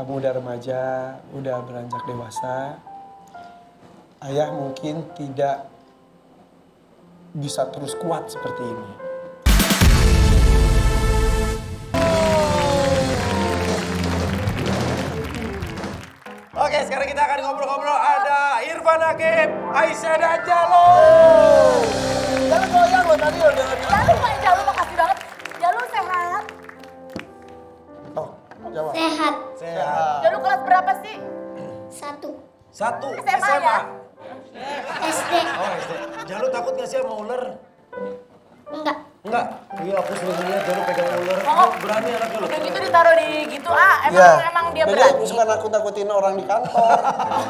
muda remaja, udah beranjak dewasa, ayah mungkin tidak bisa terus kuat seperti ini. Oke, sekarang kita akan ngobrol-ngobrol. Ada Irfan Hakim, Aisyah dan Jalo. Jalo goyang loh tadi udah. Jalu makasih banget. Jalu sehat. Oh, jawab. Sehat. Sehat. Jalu kelas berapa sih? 1. Satu, SMA ya? SD. Oh, SD. Jalo takut gak sih sama ular? Enggak. Enggak. Iya, aku sering lihat Jalo pegang ular. Oh, Berani anaknya loh. Udah gitu ditaruh di gitu emang dia Jadi berani. suka nakut-nakutin orang di kantor,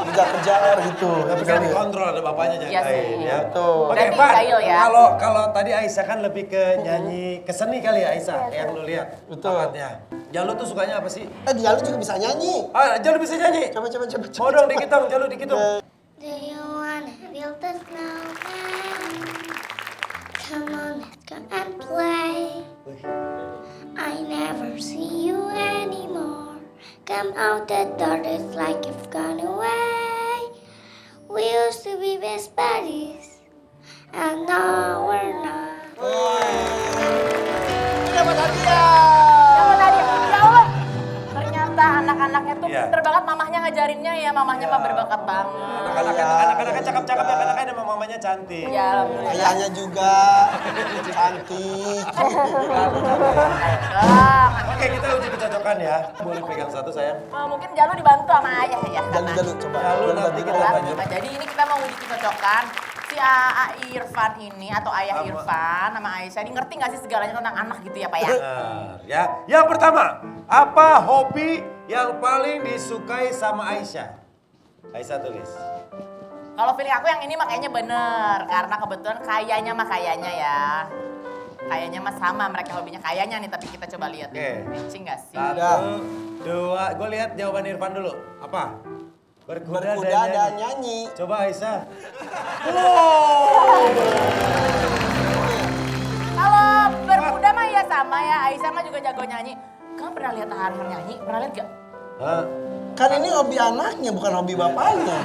kejar-kejar gitu. Tapi kan dikontrol, ada bapaknya Iya sih. jagain ya. Tuh. Oke, Berarti Pan. jahil ya. Kalau tadi Aisyah kan lebih ke nyanyi, ke seni kali ya Aisyah, yang lu lihat. Betul. Bakatnya. Jalo tuh sukanya apa sih? Jalo juga bisa nyanyi. Ah, Jalo bisa nyanyi. Coba. Mau dong dikit dong, Jalo dikit dong. Do you wanna build a snowman? Come on, let's go and play. I never see you anymore. Come out the door, it's like you've gone away. We used to be best buddies, and now we're not. Dapat hadiah. Dapat hadiah. Ya Allah. Ternyata anak-anaknya tuh Iya. pinter banget mamahnya ngajarinnya ya. Mamahnya mah berbakat banget. Anak-anaknya cakep-cakep ya, karena kan emang mamanya cantik. Ya alhamdulillah. Ayahnya juga cantik. Oke, kita uji kecocokan ya. Boleh pegang satu sayang. Mungkin Jalu dibantu sama ayah ya. Jalo coba. Jalo nanti kita lanjut. Nah, jadi ini kita mau uji kecocokan si Irfan ini atau ayah Irfan sama Aisyah ini ngerti nggak sih segalanya tentang anak gitu ya Pak ya? Benar, ya. Yang pertama, apa hobi yang paling disukai sama Aisyah? Aisyah tulis. Kalau feeling aku yang ini makanya bener karena kebetulan kayaknya ya. Kayaknya mah sama mereka hobinya kayaknya nih tapi kita coba lihat. Oke. Matching nggak sih? 1, 2, gue lihat jawaban Irfan dulu. Apa? Berkuda dan nyanyi. Coba Aisyah. Kalau berkuda mah ya sama ya, Aisyah mah juga jago nyanyi. Kamu pernah lihat Harhan nyanyi? Pernah lihat gak? Hah? Kan ini hobi anaknya bukan hobi bapaknya.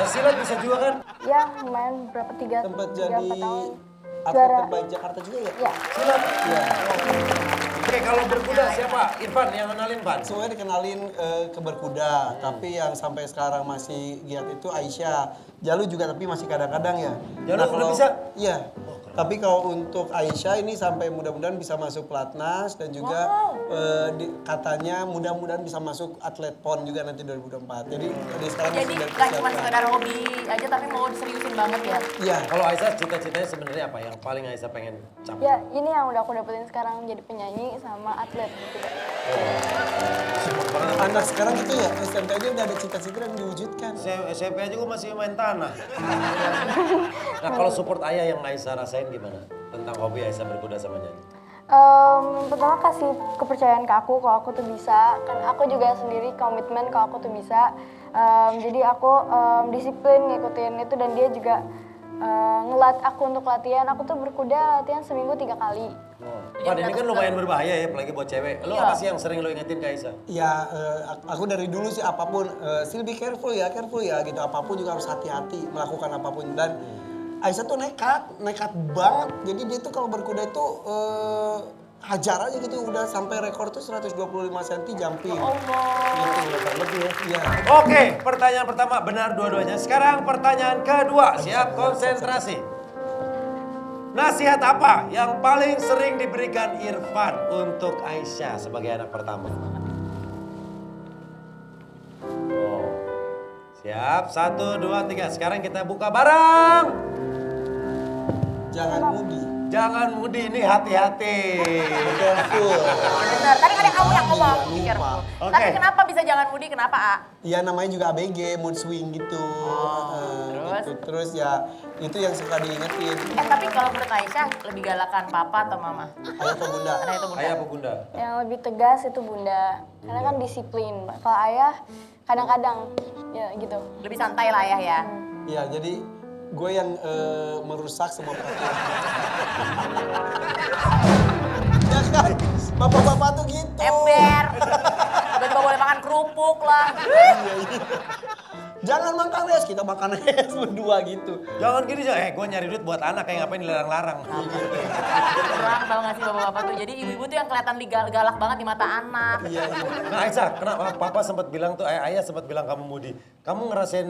Silat bisa juga kan? Ya, lumayan berapa Sempat 3 jadi 4 tahun. atlet Juara. terbaik Jakarta juga ya? Ya, Silat. Iya. Oke, kalau berkuda siapa? Irfan yang kenalin, Pan. Semuanya dikenalin ke berkuda, tapi yang sampai sekarang masih giat itu Aisyah. Jalu juga tapi masih kadang-kadang ya. Jalu udah bisa? Iya. Tapi kalau untuk Aisyah ini sampai mudah-mudahan bisa masuk pelatnas dan juga katanya mudah-mudahan bisa masuk atlet PON juga nanti 2024. Jadi dari sekarang Jadi masih nggak cuma sekedar hobi aja tapi mau diseriusin banget ya. Iya. Kalau Aisyah cita-citanya sebenarnya apa? Yang paling Aisyah pengen capai? ya ini yang udah aku dapetin sekarang jadi penyanyi sama atlet gitu. Anak sekarang itu ya SMP aja udah ada cita-cita yang diwujudkan. SMP aja gue masih main tanah. Nah, kalau support ayah yang Aisyah rasain gimana? Tentang hobi Aisyah berkuda sama nyanyi? Pertama kasih kepercayaan ke aku kalau aku tuh bisa. Kan aku juga sendiri komitmen kalau aku tuh bisa. Jadi aku disiplin ngikutin itu dan dia juga ngelat aku untuk latihan. Aku tuh berkuda latihan seminggu 3 kali. Pan, ini kan lumayan berbahaya ya, apalagi buat cewek. Lo apa sih yang sering lo ingetin ke Aisyah? Ya, aku dari dulu sih apapun, still be careful ya gitu. Apapun juga harus hati-hati melakukan apapun. Dan Aisyah tuh nekat banget. Jadi dia tuh kalau berkuda itu hajar aja gitu. Udah sampai rekor tuh 125 cm jumping. Gitu, lebih ya. Iya. Oke, pertanyaan pertama benar dua-duanya. Sekarang pertanyaan kedua, siap konsentrasi. Nasihat apa yang paling sering diberikan Irfan untuk Aisyah sebagai anak pertama? Oh. Siap, 1, 2, 3. Sekarang kita buka bareng. Jangan mudi. Jangan mudi, ini hati-hati. Careful. Benar, tadi kan kamu yang ngomong. Iya, Pikir. lupa. Oke. Tapi kenapa bisa jangan mudi, kenapa A? Ya namanya juga ABG, mood swing gitu. terus? Gitu. Terus ya itu yang suka diingetin. Tapi kalau menurut Aisyah lebih galakan papa atau mama? Ayah atau bunda? Ayah itu bunda. Ayah apa bunda? Yang lebih tegas itu bunda. Karena kan disiplin. Kalau ayah kadang-kadang ya gitu. Lebih santai lah ayah ya. Iya, jadi gue yang merusak semua perhatian. Ya kan, bapak-bapak tuh gitu. Ember. Tiba-tiba boleh makan kerupuk. kerupuk lah. Jangan makan es, kita makan es berdua gitu. Jangan gini aja, gue nyari duit buat anak kayak ngapain dilarang-larang. Kurang tau gak sih bapak-bapak tuh. Jadi ibu-ibu tuh yang kelihatan galak banget di mata anak. Iya. Nah Aisyah, kenapa papa sempat bilang tuh, ayah sempat bilang kamu moody. Kamu ngerasain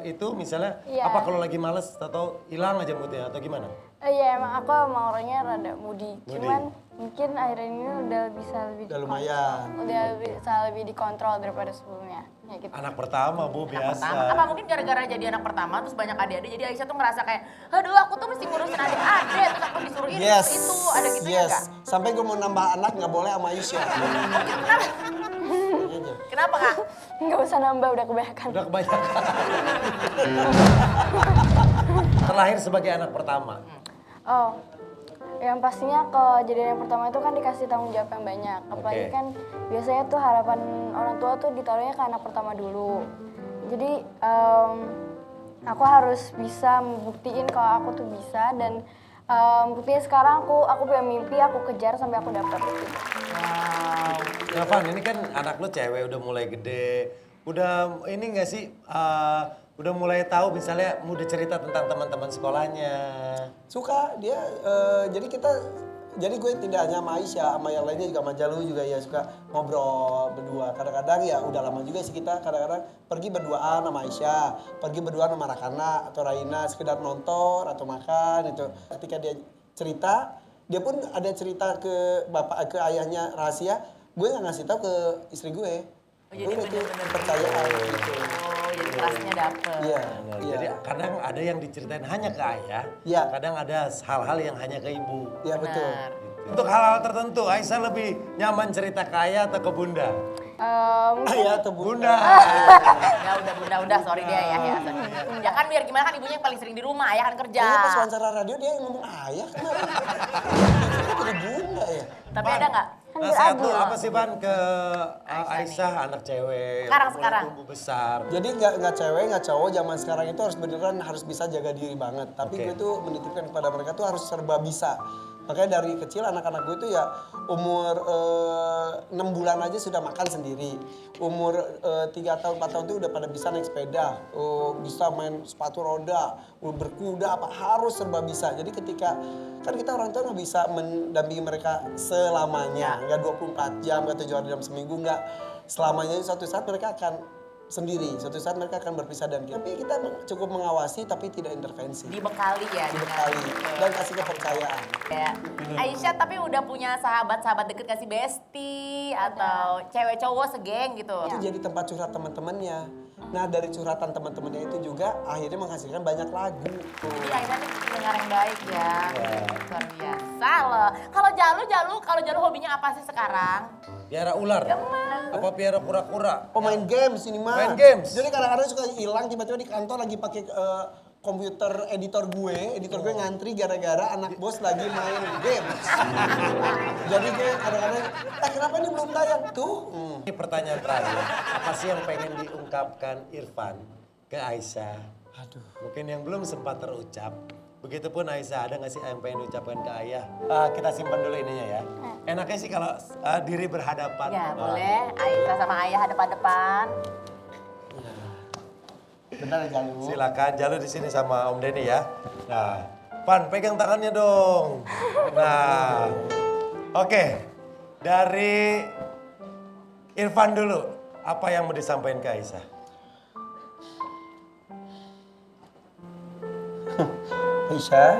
itu misalnya, Iya. apa kalau lagi males atau hilang aja moodnya atau gimana? Iya emang aku emang orangnya rada moody. Moody. Cuman mungkin akhir ini udah bisa lebih Udah lumayan. Udah bisa lebih dikontrol daripada sebelumnya. Ya gitu. Anak pertama Bu, biasa. Pertama, apa mungkin gara-gara jadi anak pertama terus banyak adik-adik jadi Aisyah tuh ngerasa kayak aduh aku tuh mesti ngurusin adik-adik terus aku disuruh ini Yes. disuruh itu ada gitu ya Yes. enggak? Sampai gue mau nambah anak nggak boleh sama Aisyah. Kenapa? Aja. Kenapa kak? Nggak usah nambah udah kebanyakan. Udah kebanyakan. Terlahir sebagai anak pertama. Oh, yang pastinya kejadian yang pertama itu kan dikasih tanggung jawab yang banyak. Apalagi Oke. kan biasanya tuh harapan orang tua tuh ditaruhnya ke anak pertama dulu. Jadi aku harus bisa membuktiin kalau aku tuh bisa dan buktinya sekarang aku punya mimpi, aku kejar sampai aku dapet. Wow. Nah Van, ini kan anak lu cewek udah mulai gede. Udah ini gak sih, udah mulai tahu misalnya mudah cerita tentang teman-teman sekolahnya. Suka dia, jadi gue tidak hanya sama Aisyah, sama yang lainnya juga sama Jalu juga ya suka ngobrol berdua. Kadang-kadang ya udah lama juga sih kita kadang-kadang pergi berduaan sama Aisyah, pergi berduaan sama Rakana atau Raina sekedar nonton atau makan itu. Ketika dia cerita, dia pun ada cerita ke bapak, ke ayahnya rahasia, gue nggak ngasih tahu ke istri gue. Oh, jadi Gue itu bener-bener kepercayaan gitu. Oh, jadi trustnya dapet. Iya, Nah, iya. Jadi kadang ada yang diceritain hanya ke ayah, Iya. kadang ada hal-hal yang hanya ke ibu. Iya betul. Benar. Untuk hal-hal tertentu, Aisyah lebih nyaman cerita ke ayah atau ke bunda? Ayah atau bunda. Bunda. Ya udah sorry dia ya sorry. Ya kan biar gimana kan ibunya yang paling sering di rumah, ayah kan kerja. Kayaknya pas wawancara radio dia yang ngomong ayah kenapa? Jadi bunda ya. Tapi ada nggak? Nasihat lu apa sih Van ke Aisyah, anak cewek yang Sekarang. mulai tumbuh besar? Jadi nggak cewek nggak cowok zaman sekarang itu harus beneran harus bisa jaga diri banget. Tapi Oke. gue tuh menitipkan kepada mereka tuh harus serba bisa. Makanya dari kecil anak-anak gue tuh ya umur 6 bulan aja sudah makan sendiri. Umur 3 tahun 4 tahun tuh udah pada bisa naik sepeda, bisa main sepatu roda, berkuda apa harus serba bisa. Jadi ketika kan kita orang tua nggak bisa mendampingi mereka selamanya, nggak 24 jam, nggak 7 hari dalam seminggu, nggak selamanya. Suatu saat mereka akan sendiri, suatu saat mereka akan berpisah dan tapi kita cukup mengawasi tapi tidak intervensi, Dibekali ya. dibekali dan kasih kepercayaan. Ya. Aisyah tapi udah punya sahabat-sahabat deket kasih bestie atau cewek cowok segeng gitu. Itu jadi tempat curhat teman-temannya. Nah dari curhatan teman-temannya itu juga akhirnya menghasilkan banyak lagu. Jadi Aisyah ini pendengar yang baik ya. Luar biasa loh. Kalau Jalu hobinya apa sih sekarang? Piara ular? Apa piara kura-kura? Oh main games ini mah. Main games? Jadi kadang-kadang suka hilang tiba-tiba di kantor lagi pakai komputer editor gue ngantri gara-gara anak bos lagi main games. Jadi gue kadang-kadang, kenapa ini belum tayang? Tuh. Ini pertanyaan terakhir, apa sih yang pengen diungkapkan Irfan ke Aisyah? Aduh. Mungkin yang belum sempat terucap. Begitupun Aisyah, ada nggak sih yang pengen diucapkan ke ayah? Kita simpan dulu ininya ya. Enaknya sih kalau diri berhadapan. Ya boleh. Aisyah sama ayah hadap-hadapan. Bentar ya Jalu. Silakan, Jalu di sini sama Om Denny ya. Nah, Pan pegang tangannya dong. Nah, oke. Dari Irfan dulu, apa yang mau disampaikan ke Aisyah? Aisyah,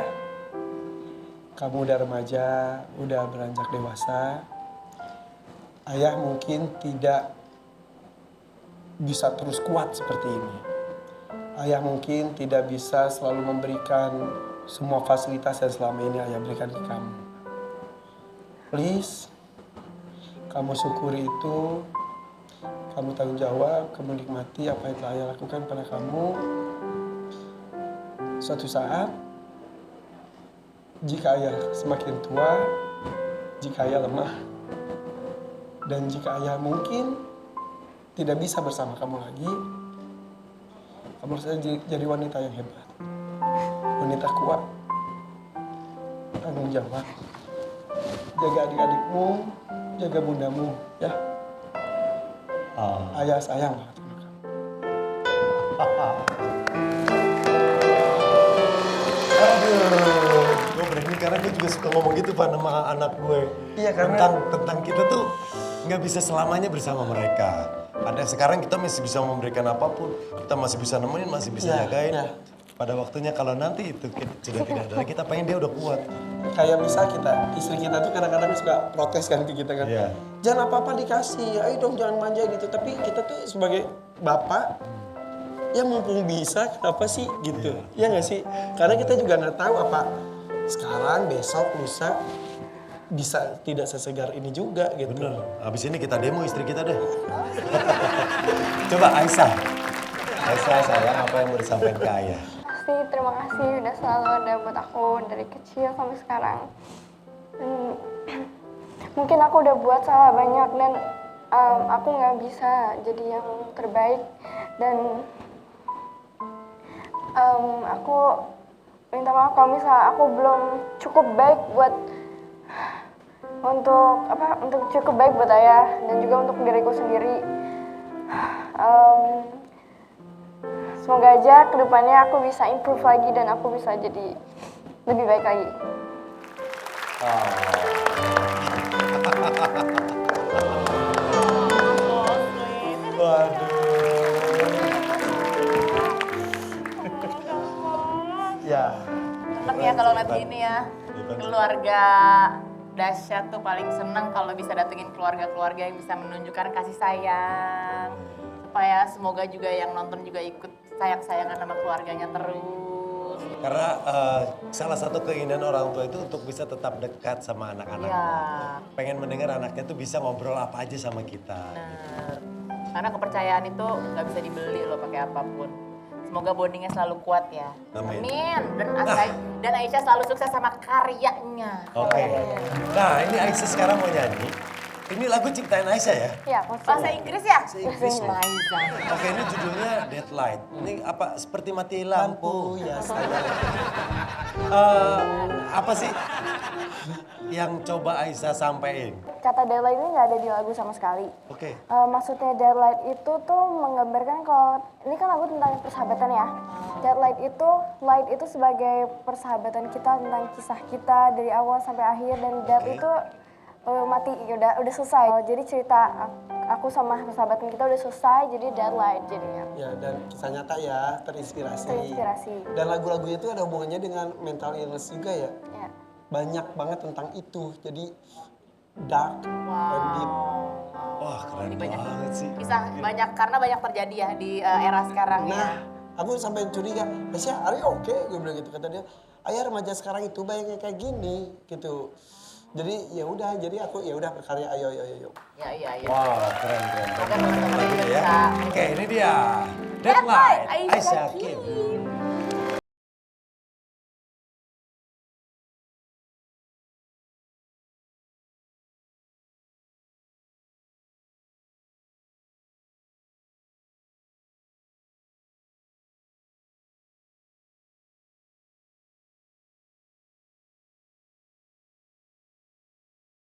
kamu udah remaja, udah beranjak dewasa. Ayah mungkin tidak bisa terus kuat seperti ini. Ayah mungkin tidak bisa selalu memberikan semua fasilitas yang selama ini ayah berikan ke kamu. Please, kamu syukuri itu, kamu tanggung jawab, kamu nikmati apa yang telah ayah lakukan pada kamu. Suatu saat, jika ayah semakin tua, jika ayah lemah, dan jika ayah mungkin tidak bisa bersama kamu lagi, kamu harus jadi wanita yang hebat. Wanita kuat, tanggung jawab, jaga adik-adikmu, jaga bundamu, ya. Ayah sayang banget. Aduh, gue berani karena gue juga suka ngomong gitu Pak sama anak gue. Iya, karena- tentang kita tuh nggak bisa selamanya bersama mereka. Ada sekarang kita masih bisa memberikan apapun, kita masih bisa nemenin, masih bisa Iya, jagain. iya. Pada waktunya kalau nanti itu sudah tidak ada lagi, kita pengen dia udah kuat. Kayak misal istri kita tuh kadang-kadang suka protes kan ke kita kan. Iya. Jangan apa-apa dikasih, ayo dong jangan manja gitu. Tapi kita tuh sebagai bapak, ya mumpung bisa kenapa sih gitu. Iya nggak sih? Karena kita juga nggak tahu apa sekarang, besok, lusa bisa tidak sesegar ini juga gitu. Bener, habis ini kita demo istri kita deh. Coba Aisyah. Aisyah sayang apa yang mau disampaikan ke Ayah? Pasti terima kasih udah selalu ada buat aku dari kecil sampai sekarang. Dan mungkin aku udah buat salah banyak dan aku nggak bisa jadi yang terbaik dan aku minta maaf kalau misalnya aku belum cukup baik buat untuk cukup baik buat ayah dan juga untuk diriku sendiri. Semoga aja kedepannya aku bisa improve lagi dan aku bisa jadi lebih baik lagi. Ya. Seneng ya kalau ngeliat gini ya. Keluarga dahsyat tuh paling seneng kalau bisa datengin keluarga-keluarga yang bisa menunjukkan kasih sayang. Supaya semoga juga yang nonton juga ikut sayang-sayangan sama keluarganya terus. Karena salah satu keinginan orang tua itu untuk bisa tetap dekat sama anak-anak. Iya. Pengen mendengar anaknya tuh bisa ngobrol apa aja sama kita. Bener. Karena kepercayaan itu nggak bisa dibeli loh pakai apapun. Semoga bondingnya selalu kuat ya. Amin. Dan Aisyah selalu sukses sama karyanya. Oke. Nah ini Aisyah sekarang mau nyanyi. Ini lagu ciptaan Aisyah ya? Ya, Bahasa Inggris ya? Inggris loh. Liza. Oke ini judulnya Deadlight. Ini apa seperti mati lampu. Ya sayang. Apa sih yang coba Aisyah sampein? kata deadline ini nggak ada di lagu sama sekali. Oke. Maksudnya deadline itu tuh menggambarkan kalau ini kan lagu tentang persahabatan ya. Deadline itu light itu sebagai persahabatan kita tentang kisah kita dari awal sampai akhir dan death Oke. itu mati udah selesai. Jadi cerita aku sama persahabatan kita udah selesai jadi deadline jadinya. Ya, dan kisah nyata ya, terinspirasi. Terinspirasi. Dan lagu-lagunya itu ada hubungannya dengan mental illness juga ya. Ya. Banyak banget tentang itu. Jadi dark and deep. Wah keren banget sih. Bisa banyak karena banyak terjadi ya di era sekarang Nah, ya. aku sampai curiga, Aisyah, are you okay? Gue bilang gitu, kata dia, ayah remaja sekarang itu bayangnya kayak gini, gitu. Jadi ya udah, jadi aku ya udah berkarya, ayo. Ya, iya. Wah keren. Semoga teman-teman juga Ya. bisa. Oke ini dia. Deadline Aisyah Aisyah Kim. Kim.